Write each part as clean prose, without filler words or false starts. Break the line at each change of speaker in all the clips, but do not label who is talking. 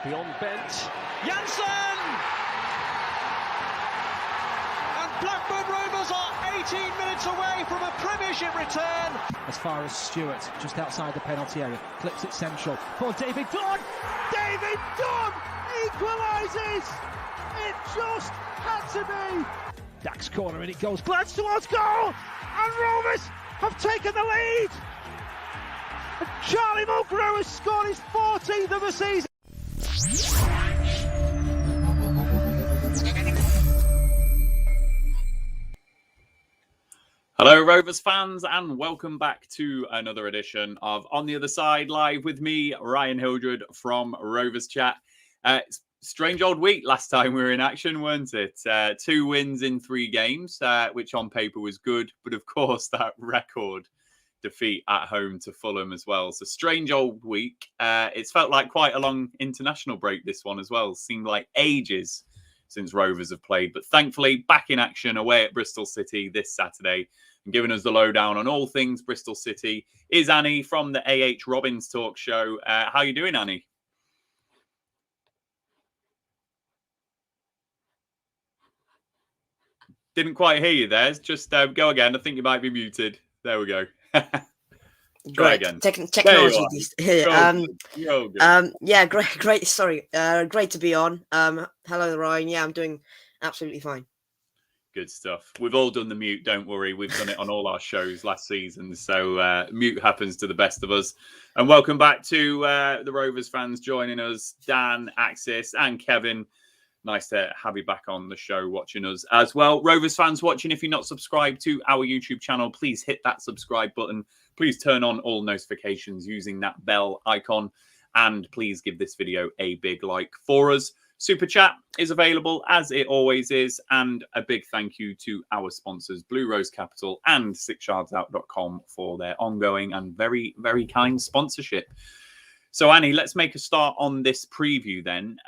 Beyond bent. Janssen! And Blackburn Rovers are 18 minutes away from a Premiership return.
As far as Stewart, just outside the penalty area, clips it central for David Dunn. David Dunn equalises. It just had to be. Dax corner and it goes. Glance towards goal, and Rovers have taken the lead. And Charlie Mulgrew has scored his 14th of the season.
Hello Rovers fans, and welcome back to another edition of On the Other Side Live with me, Ryan Hildred from Rovers Chat. It's a strange old week last time we were in action, weren't it? 2 wins in 3 games, which on paper was good, but of course that record defeat at home to Fulham as well. So strange old week. It's felt like quite a long international break, this one as well. Seemed like ages since Rovers have played, but thankfully back in action away at Bristol City this Saturday. And giving us the lowdown on all things Bristol City is Annie from the AH Robbins Talk Show. How you doing, Annie? Didn't quite hear you there. Just go again. I think you might be muted. There we go. Try again.
Technology.
Good.
Yeah, great. Sorry, great to be on. Hello, Ryan. Yeah, I'm doing absolutely fine.
Good stuff. We've all done the mute, don't worry. We've done it on all our shows last season. So mute happens to the best of us. And welcome back to the Rovers fans joining us, Dan, Axis and Kevin. Nice to have you back on the show watching us as well. Rovers fans watching, if you're not subscribed to our YouTube channel, please hit that subscribe button. Please turn on all notifications using that bell icon. And please give this video a big like for us. Super Chat is available as it always is. And a big thank you to our sponsors, Blue Rose Capital and sixyardsout.com for their ongoing and very, very kind sponsorship. So, Annie, let's make a start on this preview then.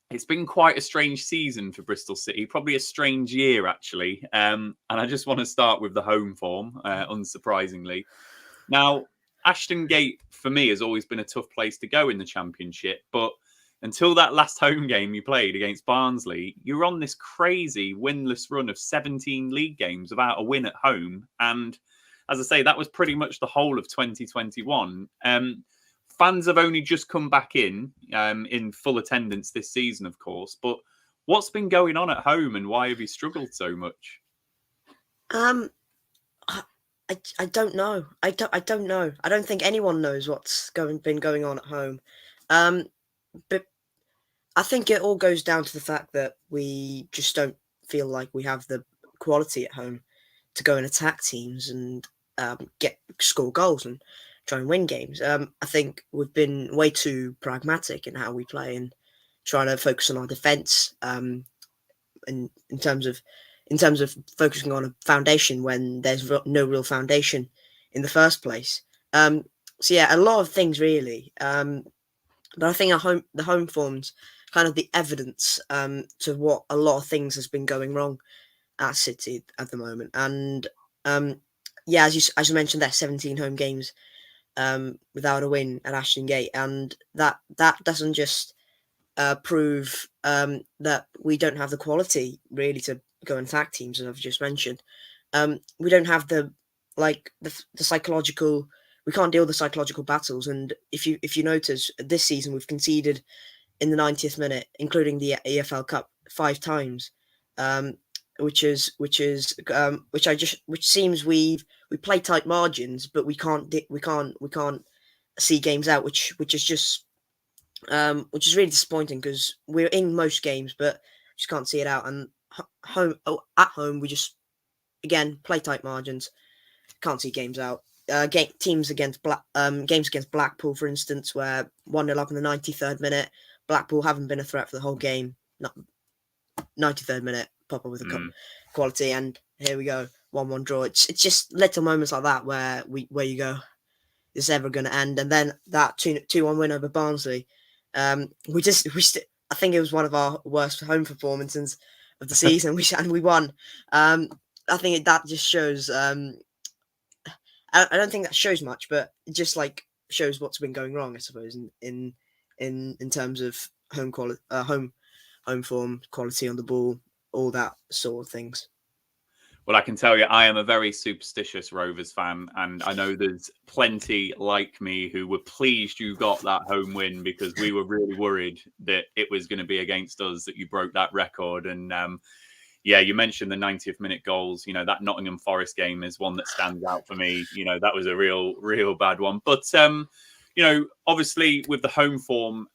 It's been quite a strange season for Bristol City, probably a strange year, actually. And I just want to start with the home form, unsurprisingly. Now, Ashton Gate, for me, has always been a tough place to go in the Championship, but until that last home game you played against Barnsley, you were on this crazy winless run of 17 league games without a win at home. And as I say, that was pretty much the whole of 2021. Fans have only just come back in full attendance this season, of course. But what's been going on at home and why have you struggled so much?
I don't know. I don't know. I don't think anyone knows what's been going on at home. But I think it all goes down to the fact that we just don't feel like we have the quality at home to go and attack teams and score goals and try and win games. I think we've been way too pragmatic in how we play and trying to focus on our defence. And in terms of focusing on a foundation when there's no real foundation in the first place. So yeah, a lot of things really. But I think the home form's kind of the evidence to what a lot of things has been going wrong at City at the moment. And yeah, as you mentioned, there 17 home games without a win at Ashton Gate, and that doesn't just prove that we don't have the quality really to go and attack teams, as I've just mentioned. We don't have the psychological. We can't deal with the psychological battles, and if you notice, this season we've conceded in the 90th minute, including the EFL Cup, 5 times, which seems we play tight margins, but we can't see games out, which is really disappointing because we're in most games, but just can't see it out. And at home we just again play tight margins, can't see games out. Games against Blackpool, for instance, where 1-0 up in the 93rd minute, Blackpool haven't been a threat for the whole game. Not 93rd minute, pop up with a quality, and here we go, 1-1 draw. It's just little moments like that where you go, is ever going to end? And then that 2-1 win over Barnsley. I think it was one of our worst home performances of the season. We won. I think that just shows. I don't think that shows much, but it just shows what's been going wrong, I suppose, in in terms of home quality, home form, quality on the ball, all that sort of things.
Well, I can tell you, I am a very superstitious Rovers fan, and I know there's plenty like me who were pleased you got that home win, because we were really worried that it was going to be against us that you broke that record. And yeah, you mentioned the 90th minute goals. That Nottingham Forest game is one that stands out for me. That was a real bad one. But obviously with the home form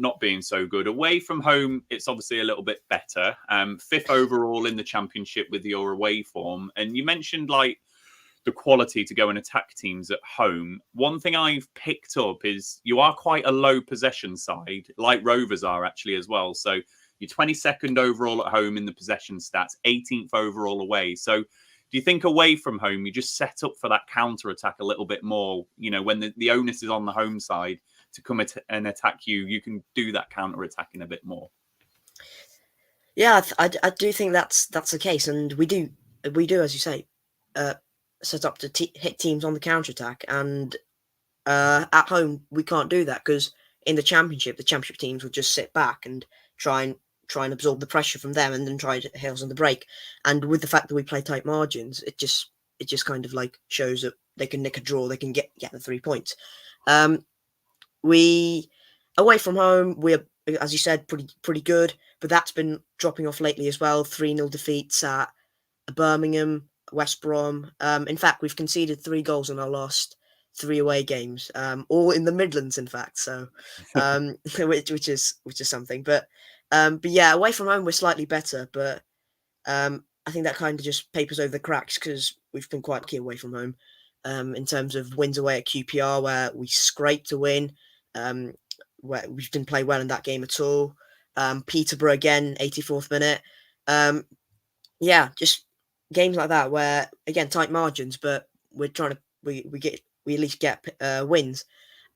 not being so good, away from home, it's obviously a little bit better. 5th overall in the Championship with your away form. And you mentioned like the quality to go and attack teams at home. One thing I've picked up is you are quite a low possession side, like Rovers are actually as well. So you're 22nd overall at home in the possession stats, 18th overall away. So do you think away from home, you just set up for that counter attack a little bit more? When the onus is on the home side to come and attack you, you can do that counter attacking a bit more.
Yeah, I do think that's the case, and we do, as you say, set up to hit teams on the counter attack, and at home we can't do that, because in the championship teams will just sit back and try and absorb the pressure from them, and then try to hit us on the break. And with the fact that we play tight margins, it just kind of like shows that they can nick a draw, they can get the 3 points. We away from home, we're, as you said, pretty good, but that's been dropping off lately as well. 3-0 defeats at Birmingham, West Brom. In fact, we've conceded 3 goals in our last 3 away games, all in the Midlands, in fact. So, which is something. But yeah, away from home we're slightly better, but I think that kind of just papers over the cracks, because we've been quite lucky away from home. In terms of wins away at QPR, where we scraped a win, where we didn't play well in that game at all. Peterborough again, 84th minute. Yeah, just games like that where, again, tight margins, but we're trying to we at least get wins,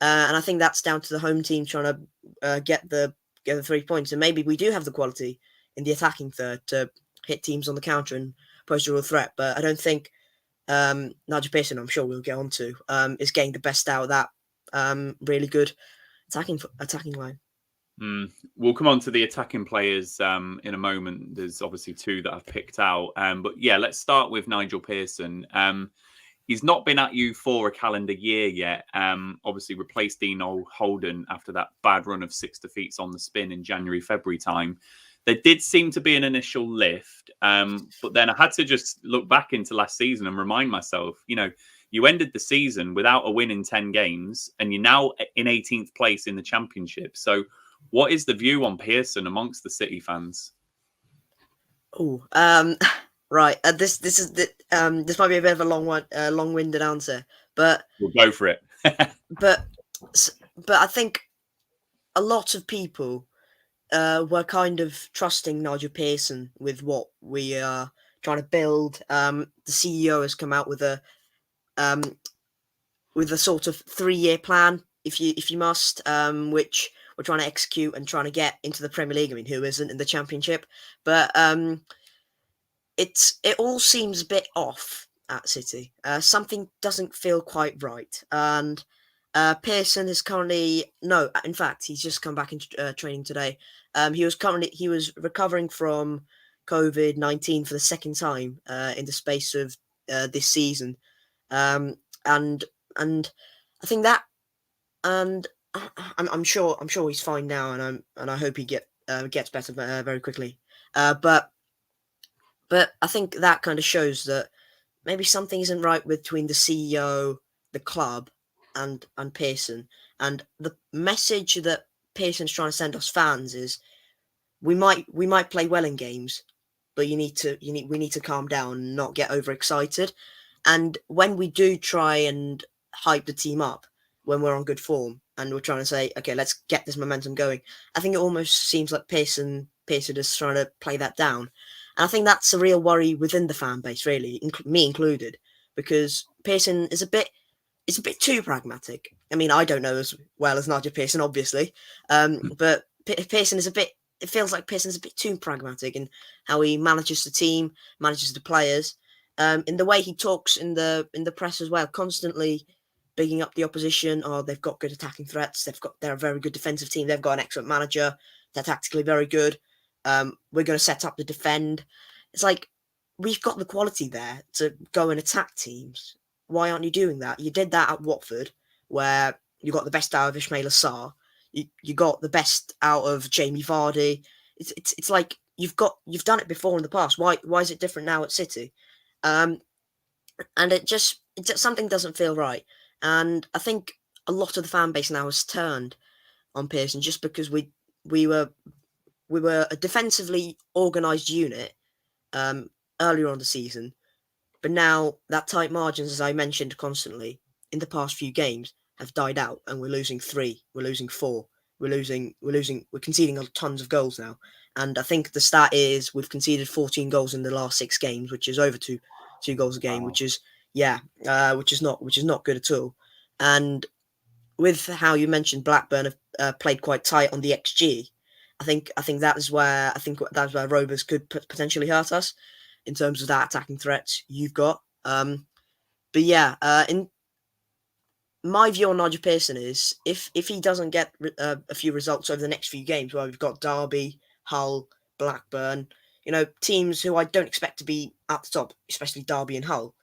and I think that's down to the home team trying to get the 3 points. And maybe we do have the quality in the attacking third to hit teams on the counter and pose a real threat. But I don't think Nigel Pearson, I'm sure we'll get on to, is getting the best out of that really good attacking line.
We'll come on to the attacking players in a moment. There's obviously 2 that I've picked out. But yeah, let's start with Nigel Pearson. He's not been at you for a calendar year yet. Obviously replaced Dino Holden after that bad run of 6 defeats on the spin in January, February time. There did seem to be an initial lift, but then I had to just look back into last season and remind myself, you ended the season without a win in 10 games, and you're now in 18th place in the Championship. So what is the view on Pearson amongst the City fans?
Oh, right. This might be a bit of a long-winded answer, but
we'll go for it.
but I think a lot of people were kind of trusting Nigel Pearson with what we are trying to build. The CEO has come out with a sort of 3-year plan, if you must, which we're trying to execute and trying to get into the Premier League. I mean, who isn't in the Championship? But it all seems a bit off at City. Something doesn't feel quite right, and Pearson is currently in fact, he's just come back into training today. He was recovering from COVID-19 for the second time in the space of this season, and I think that, and I'm sure he's fine now, and I hope he gets better very quickly. But I think that kind of shows that maybe something isn't right between the CEO, the club, and Pearson. And the message that Pearson's trying to send us fans is we might play well in games, but we need to calm down and not get overexcited. And when we do try and hype the team up when we're on good form and we're trying to say, okay, let's get this momentum going, I think it almost seems like Pearson is trying to play that down. And I think that's a real worry within the fan base, really, me included, because Pearson is a bit too pragmatic. I mean, I don't know as well as Nigel Pearson, obviously, but Pearson is it feels like Pearson's a bit too pragmatic in how he manages the team, manages the players, in the way he talks in the press as well, constantly bigging up the opposition. Oh, they've got good attacking threats. They're a very good defensive team. They've got an excellent manager. They're tactically very good. We're going to set up to defend. It's like we've got the quality there to go and attack teams. Why aren't you doing that? You did that at Watford, where you got the best out of Ismail Assar. You got the best out of Jamie Vardy. It's like you've done it before in the past. Why is it different now at City? And it just something doesn't feel right. And I think a lot of the fan base now has turned on Pearson just because we were a defensively organised unit earlier on the season, but now that tight margins, as I mentioned constantly in the past few games, have died out, and we're losing 3, we're losing 4, we're conceding tons of goals now. And I think the stat is we've conceded 14 goals in the last 6 games, which is over two goals a game, which is not good at all. And with how you mentioned Blackburn have played quite tight on the XG, I think that's where Rovers could potentially hurt us in terms of that attacking threats you've got. But yeah, in my view on Nigel Pearson is if he doesn't get a few results over the next few games, where we've got Derby, Hull, Blackburn, teams who I don't expect to be at the top, especially Derby and Hull.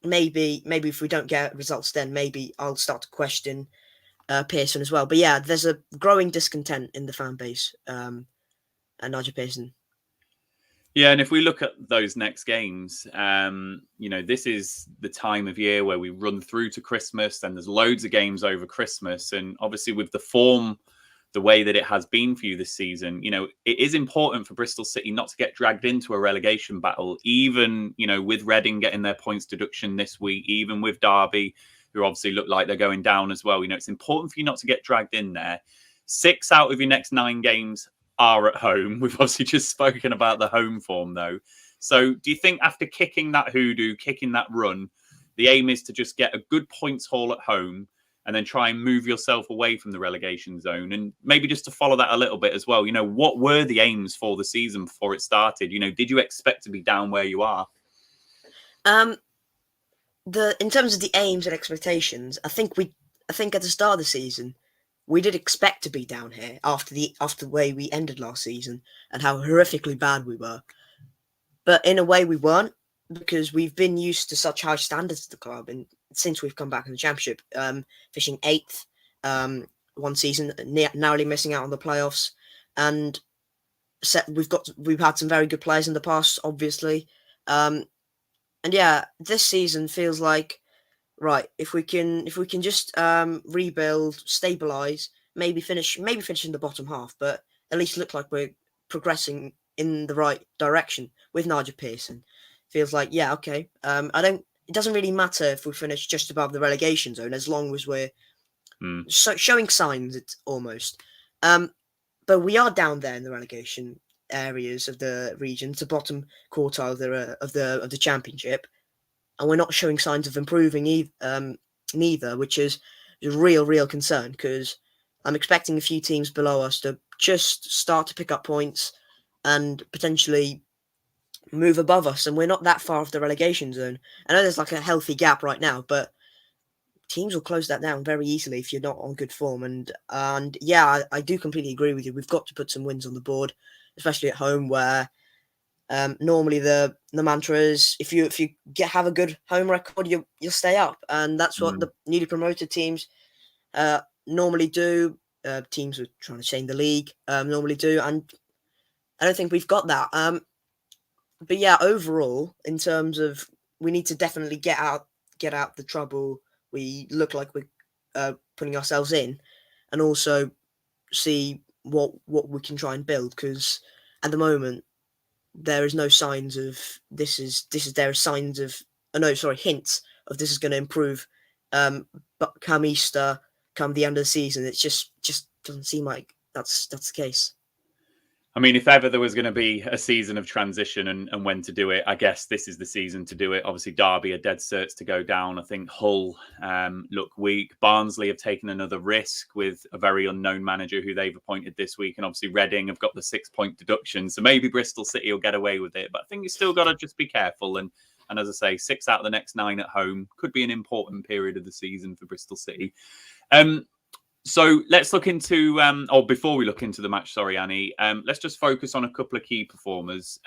Maybe if we don't get results, then maybe I'll start to question Pearson as well. But yeah, there's a growing discontent in the fan base and Nigel Pearson.
Yeah, and if we look at those next games, this is the time of year where we run through to Christmas, and there's loads of games over Christmas. And obviously with the form, the way that it has been for you this season, it is important for Bristol City not to get dragged into a relegation battle, even, with Reading getting their points deduction this week, even with Derby, who obviously look like they're going down as well. It's important for you not to get dragged in there. 6 out of your next 9 games are at home. We've obviously just spoken about the home form, though. So do you think after kicking that hoodoo, kicking that run, the aim is to just get a good points haul at home and then try and move yourself away from the relegation zone? And maybe just to follow that a little bit as well, what were the aims for the season before it started? Did you expect to be down where you are?
In terms of the aims and expectations, I think at the start of the season, we did expect to be down here after the way we ended last season and how horrifically bad we were. But in a way we weren't, because we've been used to such high standards at the club, and since we've come back in the Championship, finishing 8th one season, narrowly missing out on the playoffs, and we've had some very good players in the past, obviously, and yeah, this season feels like, right, if we can just rebuild, stabilize, maybe finish in the bottom half, but at least look like we're progressing in the right direction with Nigel Pearson. Feels like, yeah, okay. It doesn't really matter if we finish just above the relegation zone, as long as we're showing signs. It's almost, but we are down there in the relegation areas of the region, to bottom quartile of the Championship. And we're not showing signs of improving neither, which is a real concern, because I'm expecting a few teams below us to just start to pick up points and potentially move above us, and we're not that far off the relegation zone. I know there's like a healthy gap right now, but teams will close that down very easily if you're not on good form. And yeah, I do completely agree with you. We've got to put some wins on the board, especially at home, where normally the mantra is if you have a good home record, you'll stay up, and that's what the newly promoted teams normally do. Teams who are trying to change the league normally do, and I don't think we've got that. But yeah, overall, in terms of, we need to definitely get out the trouble we look like we're putting ourselves in, and also see what we can try and build, because at the moment there is no signs of there are signs of hints of this is going to improve. But come Easter, come the end of the season, it just doesn't seem like that's the case.
I mean, if ever there was going to be a season of transition and when to do it, I guess this is the season to do it. Obviously, Derby are dead certs to go down. I think Hull look weak. Barnsley have taken another risk with a very unknown manager who they've appointed this week. And obviously, Reading have got the 6-point deduction. So maybe Bristol City will get away with it. But I think you still got to just be careful and And as I say, 6 out of the next 9 at home could be an important period of the season for Bristol City. So let's look into, or before we look into the match, sorry, Annie, let's just focus on a couple of key performers.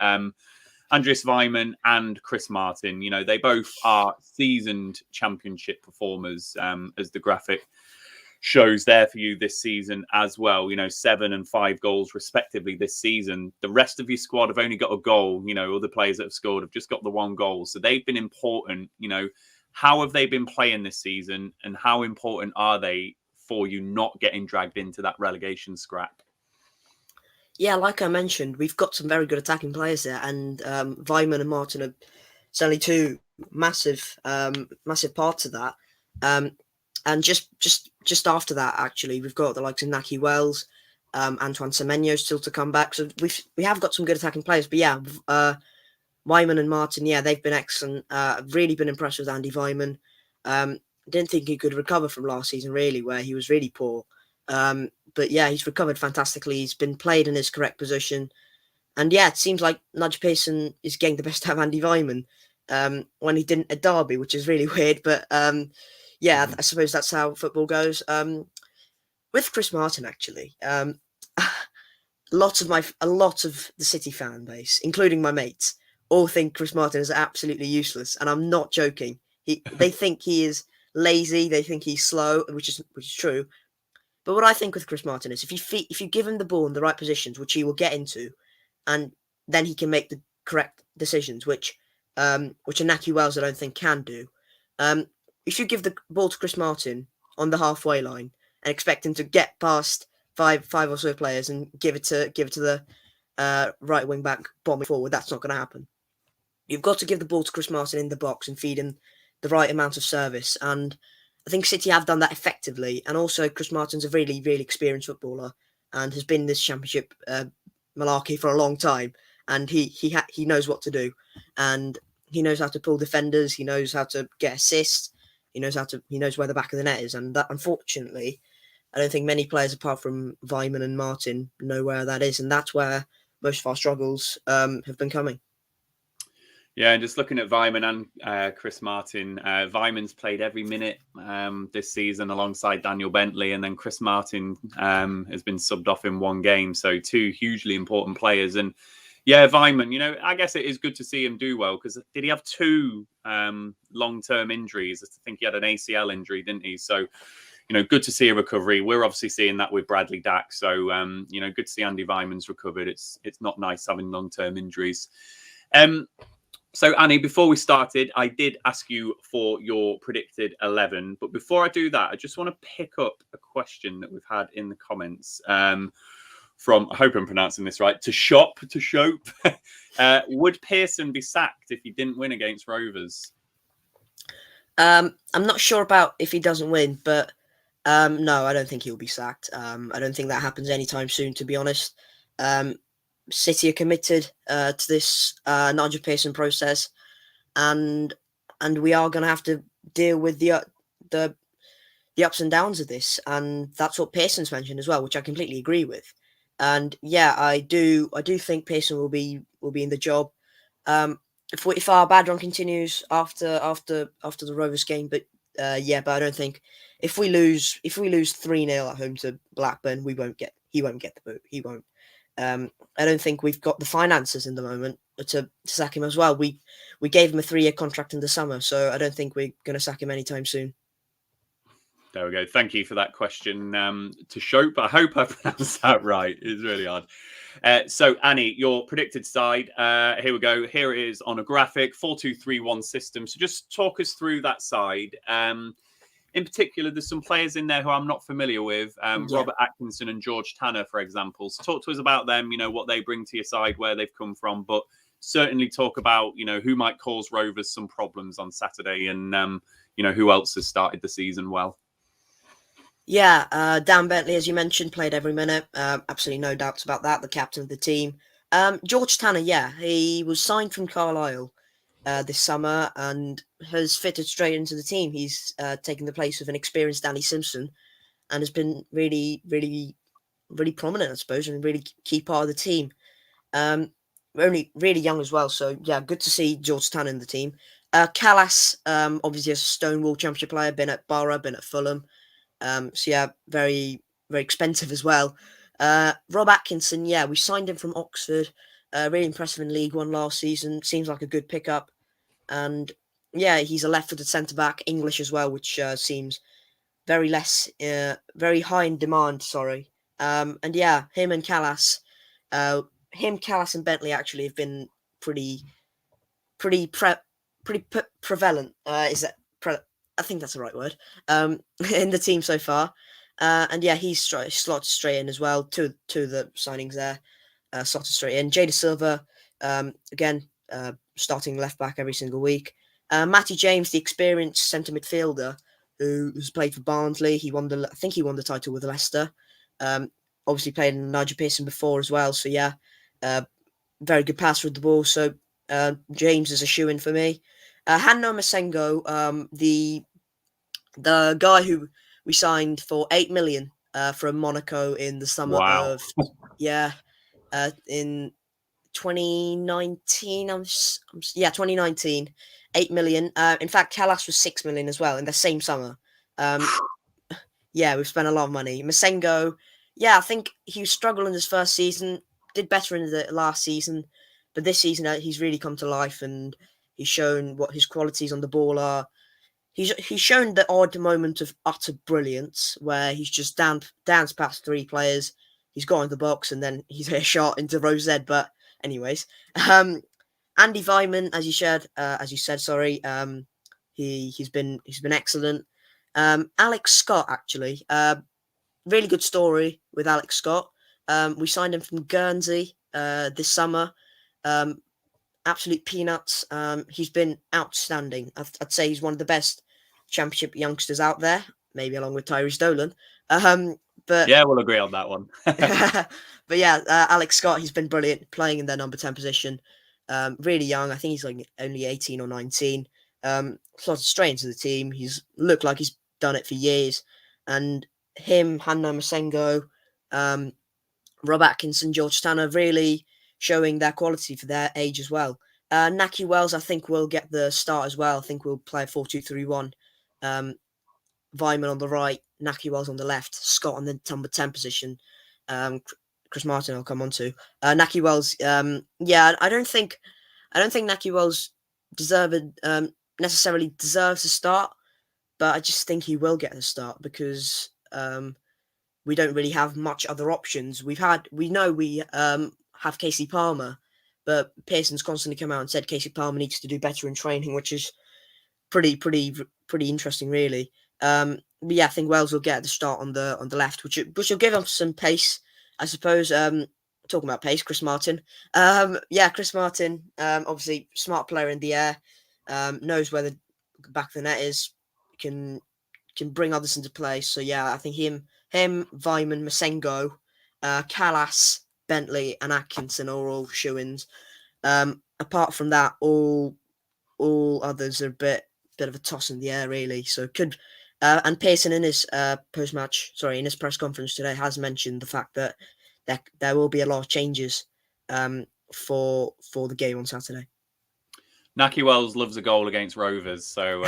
Andreas Weimann and Chris Martin, you know, they both are seasoned championship performers, as the graphic shows there for you this season as well. You know, 7 and 5 goals respectively this season. The rest of your squad have only got a goal. You know, other players that have scored have just got the 1 goal. So they've been important. You know, how have they been playing this season, and how important are they for you not getting dragged into that relegation scrap?
Yeah, like I mentioned, we've got some very good attacking players there, and Weimann and Martin are certainly 2 massive parts of that. And just after that, actually, we've got the likes of Naki Wells, Antoine Semenyo still to come back. So we have got some good attacking players. But yeah, Weimann and Martin, yeah, they've been excellent. I've really been impressed with Andy Weimann. Didn't think he could recover from last season, really, where he was really poor. But yeah, he's recovered fantastically. He's been played in his correct position. And yeah, it seems like Nigel Pearson is getting the best out of Andy Weimann when he didn't at Derby, which is really weird. But yeah, I suppose that's how football goes. With Chris Martin, actually, a lot of the City fan base, including my mates, all think Chris Martin is absolutely useless, and I'm not joking. They think he is lazy. They think he's slow, which is true. But what I think with Chris Martin is if you give him the ball in the right positions, which he will get into, and then he can make the correct decisions, which Inaki Wells I don't think can do. If you give the ball to Chris Martin on the halfway line and expect him to get past five or so players and give it to the right wing back bombing forward, that's not going to happen. You've got to give the ball to Chris Martin in the box and feed him the right amount of service. And I think City have done that effectively. And also, Chris Martin's a really, really experienced footballer and has been in this championship malarkey for a long time. And he knows what to do. And he knows how to pull defenders. He knows how to get assists. He knows where the back of the net is. And that, unfortunately, I don't think many players apart from Weimann and Martin know where that is. And that's where most of our struggles have been coming.
Yeah, and just looking at Weimann and Chris Martin, Weimann's played every minute this season alongside Daniel Bentley, and then Chris Martin has been subbed off in 1 game. So 2 hugely important players. And yeah, Weimann, you know, I guess it is good to see him do well, because did he have 2 long-term injuries? I think he had an ACL injury, didn't he? So, you know, good to see a recovery. We're obviously seeing that with Bradley Dack. So, you know, good to see Andy Weimann's recovered. It's not nice having long-term injuries. So, Annie, before we started, I did ask you for your predicted 11. But before I do that, I just want to pick up a question that we've had in the comments from, I hope I'm pronouncing this right, to Shope. Would Pearson be sacked if he didn't win against Rovers?
I'm not sure about if he doesn't win, but no, I don't think he'll be sacked. I don't think that happens anytime soon, to be honest. City are committed to this Nigel Pearson process, and we are going to have to deal with the ups and downs of this, and that's what Pearson's mentioned as well, which I completely agree with. And yeah, I do think Pearson will be in the job if our bad run continues after the Rovers game. But yeah, but I don't think if we lose 3-0 at home to Blackburn, he won't get the boot. He won't. I don't think we've got the finances in the moment to sack him as well. We gave him a 3-year contract in the summer, so I don't think we're going to sack him anytime soon.
There we go. Thank you for that question to Shope. I hope I pronounced that right. It's really hard. So, Annie, your predicted side. Here we go. Here it is on a graphic, 4-2-3-1 system. So just talk us through that side. In particular, there's some players in there who I'm not familiar with. Robert Atkinson and George Tanner, for example. So talk to us about them, you know, what they bring to your side, where they've come from. But certainly talk about, you know, who might cause Rovers some problems on Saturday and, you know, who else has started the season well.
Yeah, Dan Bentley, as you mentioned, played every minute. Absolutely no doubts about that. The captain of the team. George Tanner, yeah, he was signed from Carlisle this summer and has fitted straight into the team. He's taken the place of an experienced Danny Simpson and has been really, really, really prominent, I suppose, and really key part of the team. We're only really young as well, so yeah, good to see George Tanner in the team. Callas, obviously a Stonewall Championship player, been at Borough, been at Fulham. So yeah, very, very expensive as well. Rob Atkinson, yeah, we signed him from Oxford. Really impressive in League One last season. Seems like a good pickup. And yeah, he's a left-footed centre-back, English as well, which seems very high in demand, sorry. And yeah, Callas, and Bentley actually have been pretty prevalent. Is that I think that's the right word. In the team so far. And yeah, he's slotted straight in as well. Two of the signings there, slotted straight in. Jada Silva, again, starting left back every single week. Matty James, the experienced centre midfielder who's played for Barnsley. I think he won the title with Leicester. Obviously played in Nigel Pearson before as well. So yeah, very good passer with the ball. So James is a shoe-in for me. Hanno Masengo, the guy who we signed for 8 million from Monaco in the summer of in 2019. 2019, 8 million. In fact, Callas was 6 million as well in the same summer. Yeah, we've spent a lot of money. Masengo, yeah, I think he struggled in his first season, did better in the last season, but this season he's really come to life and he's shown what his qualities on the ball are. He's shown the odd moment of utter brilliance where he's just danced past 3 players. He's got in the box and then he's hit a shot into Rose Z. But anyways, Andy Weimann, as you said, sorry, he's been excellent. Alex Scott, actually, really good story with Alex Scott. We signed him from Guernsey this summer. Absolute peanuts. He's been outstanding. I'd say he's one of the best Championship youngsters out there, maybe along with Tyrese Dolan. But
yeah, we'll agree on that one.
But yeah, Alex Scott, he's been brilliant playing in their number 10 position. Really young. I think he's like only 18 or 19. Slotted straight into the team. He's looked like he's done it for years. And him, Hanno Masengo, Rob Atkinson, George Tanner, really showing their quality for their age as well. Naki Wells, I think, will get the start as well. I think we'll play a 4-2-3-1. Weimann on the right, Naki Wells on the left, Scott on the number 10 position. Chris Martin, I'll come on to. Naki Wells, yeah, I don't think Naki Wells necessarily deserves a start, but I just think he will get the start because we don't really have much other options. We know we have Casey Palmer, but Pearson's constantly come out and said Casey Palmer needs to do better in training, which is pretty interesting, really. But yeah, I think Wells will get the start on the left, which will give him some pace, I suppose. Talking about pace, Chris Martin. Chris Martin, obviously smart player in the air, knows where the back of the net is, can bring others into play. So yeah, I think him, Weimann, Masengo, Callas, Bentley, and Atkinson are all shoe-ins. Apart from that, all others are a bit of a toss in the air, really. So could and Pearson in his in his press conference today has mentioned the fact that there will be a lot of changes for the game on Saturday.
Naki Wells loves a goal against Rovers, so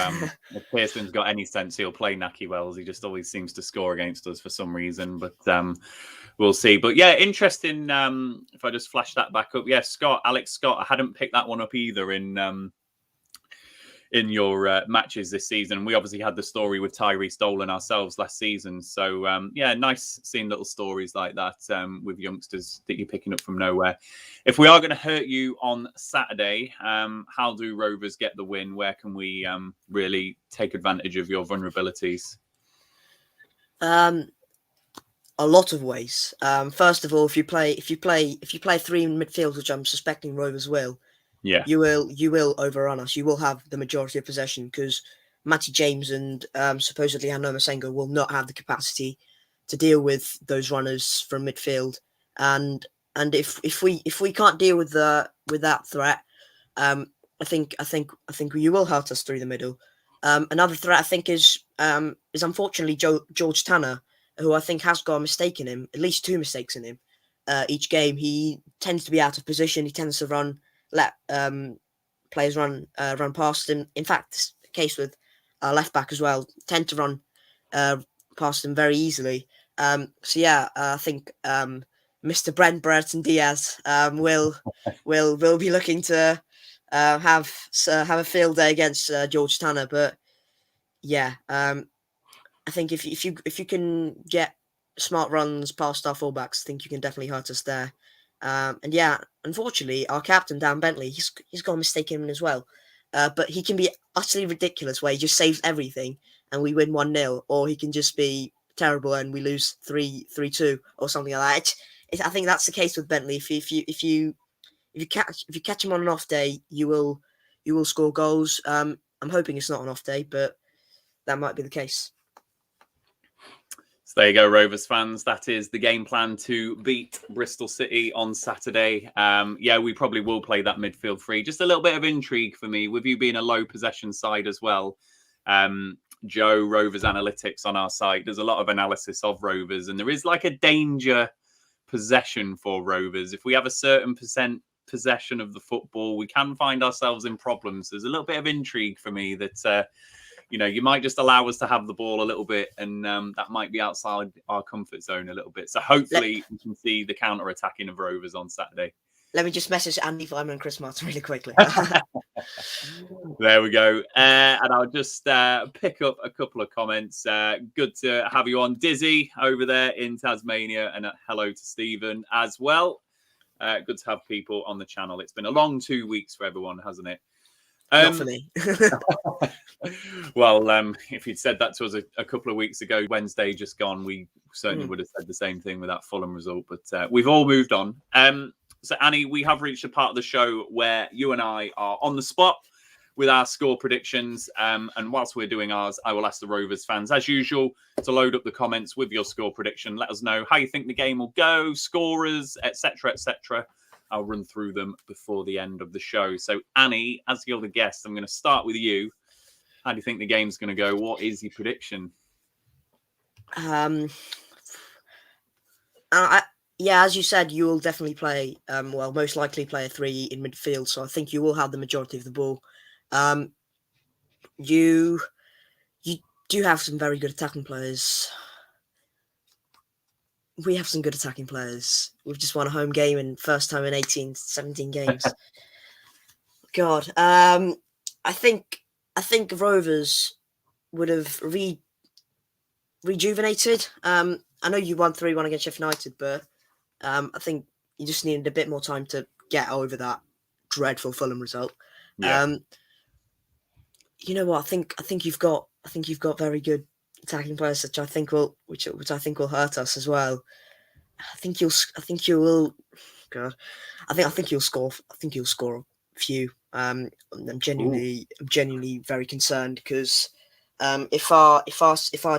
if Pearson's got any sense, he'll play Naki Wells. He just always seems to score against us for some reason, but we'll see. But yeah, interesting. If I just flash that back up, yeah, Alex Scott. I hadn't picked that one up either in your matches this season. We obviously had the story with Tyrese Dolan ourselves last season. So, yeah, nice seeing little stories like that with youngsters that you're picking up from nowhere. If we are going to hurt you on Saturday, how do Rovers get the win? Where can we really take advantage of your vulnerabilities?
A lot of ways. First of all, if you play 3 in midfield, which I'm suspecting Rovers will,
yeah,
you will overrun us. You will have the majority of possession because Matty James and supposedly Hanno Masengo will not have the capacity to deal with those runners from midfield. And if we can't deal with that threat, I think you will hurt us through the middle. Another threat I think is unfortunately George Tanner, who I think has got a mistake in him, at least 2 mistakes in him each game. He tends to be out of position. He tends to run players run past him. In fact, this case with left back as well, tend to run past him very easily. I think Mr. Brent Brereton Diaz will be looking to have a field day against George Tanner. But yeah, I think if you can get smart runs past our fullbacks, I think you can definitely hurt us there. And yeah, unfortunately, our captain Dan Bentley, he's got a mistake in him as well. But he can be utterly ridiculous, where he just saves everything and we win 1-0, or he can just be terrible and we lose 3-2 or something like that. I think that's the case with Bentley. If you catch him on an off day, you will score goals. I'm hoping it's not an off day, but that might be the case.
So there you go, Rovers fans. That is the game plan to beat Bristol City on Saturday. We probably will play that midfield three. Just a little bit of intrigue for me, with you being a low possession side as well. Joe, Rovers Analytics on our site, there's a lot of analysis of Rovers, and there is like a danger possession for Rovers. If we have a certain percent possession of the football, we can find ourselves in problems. There's a little bit of intrigue for me that you might just allow us to have the ball a little bit, and that might be outside our comfort zone a little bit. So hopefully we can see the counter-attacking of Rovers on Saturday.
Let me just message Andy Vyman and Chris Martin really quickly.
There we go. And I'll just pick up a couple of comments. Good to have you on, Dizzy, over there in Tasmania, and hello to Stephen as well. Good to have people on the channel. It's been a long 2 weeks for everyone, hasn't it?
Not for me.
Well, if you'd said that to us a couple of weeks ago, Wednesday just gone, we certainly would have said the same thing with that Fulham result. But we've all moved on. So, Annie, we have reached a part of the show where you and I are on the spot with our score predictions. And whilst we're doing ours, I will ask the Rovers fans, as usual, to load up the comments with your score prediction. Let us know how you think the game will go, scorers, etc., etc. I'll run through them before the end of the show. So, Annie, as you're the guest, I'm going to start with you. How do you think the game's going to go? What is your prediction?
As you said, you will definitely play, most likely play a 3 in midfield. So I think you will have the majority of the ball. You do have some very good attacking players. We have some good attacking players. We've just won a home game in first time in 17 games. God, I think Rovers would have rejuvenated. I know you won 3-1 against Sheffield United, but I think you just needed a bit more time to get over that dreadful Fulham result.
Yeah.
You know what? I think you've got very good attacking players, which I think will hurt us as well. I think you'll score. I think you'll score a few. I'm genuinely very concerned because if our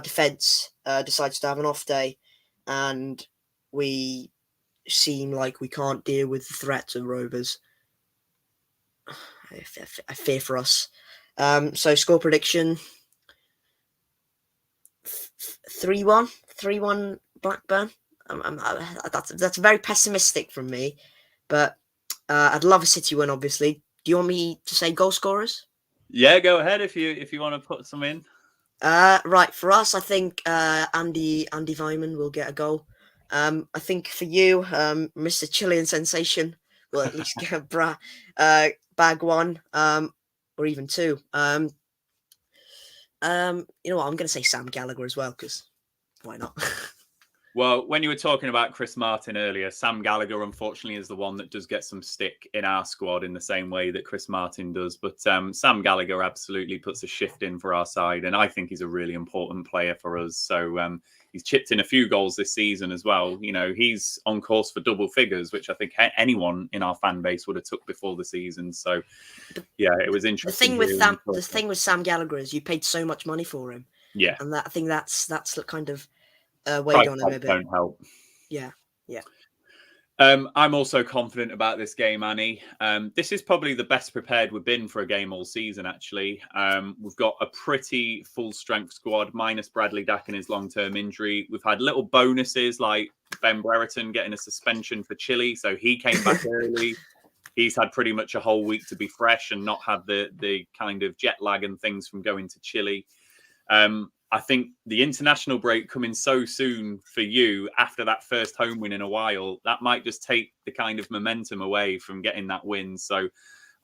defense decides to have an off day and we seem like we can't deal with the threats of Rovers, I fear for us. So score prediction 3-1 Blackburn. That's very pessimistic from me, but I'd love a City win, obviously. Do you want me to say goal scorers?
Yeah, go ahead if you want to put some in.
Right, for us, I think Andy Vyman will get a goal. I think for you, Mr. Chilean sensation will at least get a bag one, or even 2. You know what? I'm going to say Sam Gallagher as well, because why not?
Well, when you were talking about Chris Martin earlier, Sam Gallagher, unfortunately, is the one that does get some stick in our squad in the same way that Chris Martin does. But Sam Gallagher absolutely puts a shift in for our side, and I think he's a really important player for us. So he's chipped in a few goals this season as well. You know, he's on course for double figures, which I think anyone in our fan base would have took before the season. So, yeah, it was interesting.
The thing with Sam Gallagher is you paid so much money for him.
Yeah.
And I think that's kind of weighed on him a bit.
Don't help.
Yeah.
I'm also confident about this game, Annie. This is probably the best prepared we've been for a game all season, actually. We've got a pretty full-strength squad, minus Bradley Dack and his long-term injury. We've had little bonuses like Ben Brereton getting a suspension for Chile, so he came back early. he's had pretty much a whole week to be fresh and not have the kind of jet lag and things from going to Chile. I think the international break coming so soon for you after that first home win in a while, that might just take the kind of momentum away from getting that win. So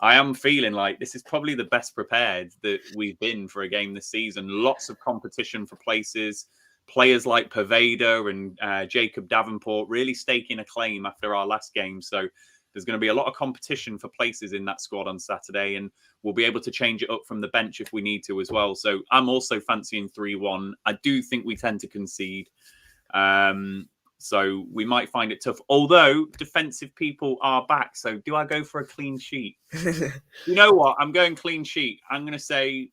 I am feeling like this is probably the best prepared that we've been for a game this season. Lots of competition for places. Players like Pervada and Jacob Davenport really staking a claim after our last game. So there's going to be a lot of competition for places in that squad on Saturday, and we'll be able to change it up from the bench if we need to as well. So I'm also fancying 3-1. I do think we tend to concede. So we might find it tough, although defensive people are back. So do I go for a clean sheet? You know what? I'm going clean sheet. I'm going to say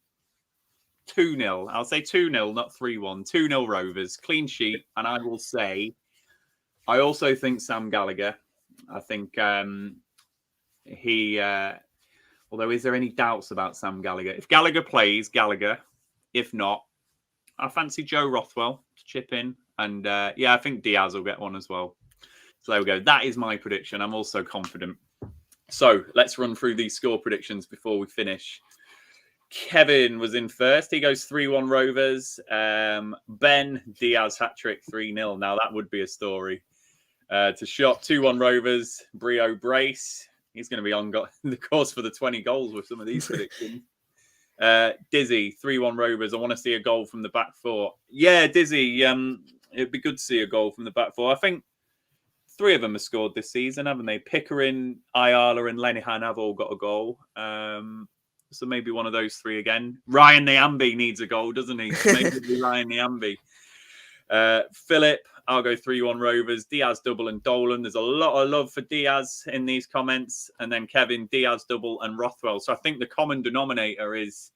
2-0. I'll say 2-0, not 3-1. 2-0 Rovers, clean sheet. And I will say, I also think Sam Gallagher. I think although is there any doubts about Sam Gallagher? If Gallagher plays, Gallagher. If not, I fancy Joe Rothwell to chip in. And I think Diaz will get one as well. So there we go. That is my prediction. I'm also confident. So let's run through these score predictions before we finish. Kevin was in first. He goes 3-1 Rovers. Ben, Diaz hat-trick 3-0. Now that would be a story. To shot 2-1 Rovers. Brio brace. He's going to be on the course for the 20 goals with some of these predictions. Dizzy 3-1 Rovers. I want to see a goal from the back four. Yeah, Dizzy. It'd be good to see a goal from the back four. I think 3 of them have scored this season, haven't they? Pickering, Ayala, and Lenihan have all got a goal. So maybe one of those 3 again. Ryan Niambi needs a goal, doesn't he? Maybe it'll be Ryan Niambi. Philip, I'll go 3-1 Rovers. Diaz double and Dolan. There's a lot of love for Diaz in these comments. And then Kevin, Diaz double and Rothwell. So I think the common denominator is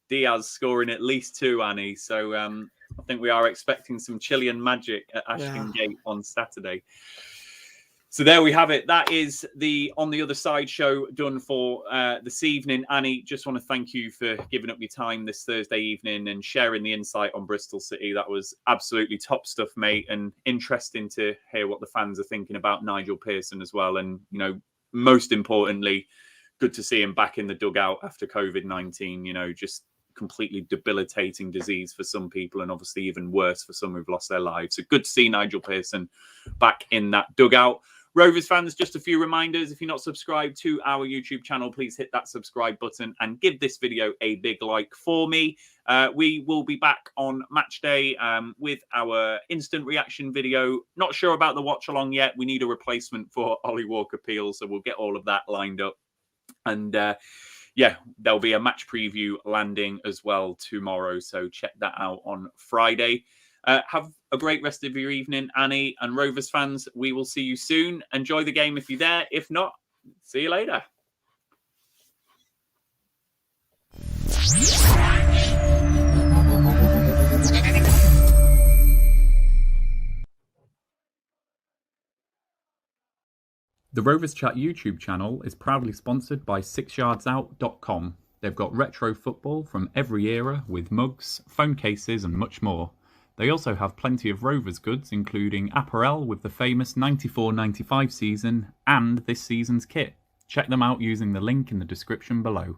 Diaz scoring at least 2, Annie. So I think we are expecting some Chilean magic at Ashton Gate on Saturday. So there we have it. That is the On the Other Side show done for this evening. Annie, just want to thank you for giving up your time this Thursday evening and sharing the insight on Bristol City. That was absolutely top stuff, mate, and interesting to hear what the fans are thinking about Nigel Pearson as well. And, you know, most importantly, good to see him back in the dugout after COVID-19, you know, just completely debilitating disease for some people and obviously even worse for some who've lost their lives. So good to see Nigel Pearson back in that dugout. Rovers fans, just a few reminders. If you're not subscribed to our YouTube channel, please hit that subscribe button and give this video a big like for me. We will be back on match day with our instant reaction video. Not sure about the watch along yet. We need a replacement for Ollie Walker-Peel, so we'll get all of that lined up. And there'll be a match preview landing as well tomorrow. So check that out on Friday. Have a great rest of your evening, Annie, and Rovers fans. We will see you soon. Enjoy the game if you're there. If not, see you later. The Rovers Chat YouTube channel is proudly sponsored by 6yardsout.com. They've got retro football from every era with mugs, phone cases and much more. They also have plenty of Rovers goods, including apparel with the famous 94-95 season and this season's kit. Check them out using the link in the description below.